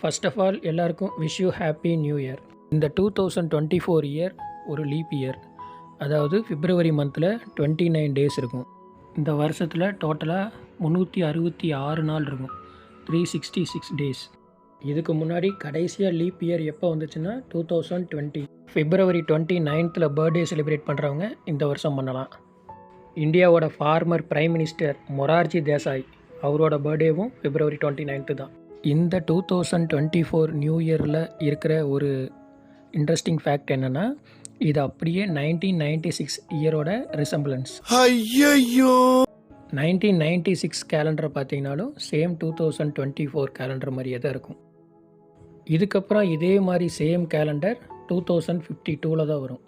First of all எல்லாருக்கும் wish you happy new year. இந்த 2024 year ஒரு லீப் இயர், அதாவது பிப்ரவரி மந்தில் 29 டேஸ் இருக்கும். இந்த வருஷத்தில் டோட்டலாக 366 நாள் இருக்கும், 366 டேஸ். இதுக்கு முன்னாடி கடைசியாக லீப் இயர் எப்போ வந்துச்சுன்னா 2020 பிப்ரவரி 29th பர்த்டே செலிப்ரேட் பண்ணுறவங்க இந்த வருஷம் பண்ணலாம். இந்தியாவோட former prime minister Morarji Desai அவரோட பர்த்டேவும் பிப்ரவரி 29 தான். இந்த 2024 நியூ இயரில் இருக்கிற ஒரு இன்ட்ரெஸ்டிங் ஃபேக்ட் என்னென்னா, இது அப்படியே 1996 இயரோட ரிசம்பிளன்ஸ். ஐயோ 1996 கேலண்டரை பார்த்தீங்கன்னாலும் சேம் 2024 கேலண்டர் மாதிரியே தான் இருக்கும். இதுக்கப்புறம் இதே மாதிரி சேம் கேலண்டர் 2052 தான் வரும்.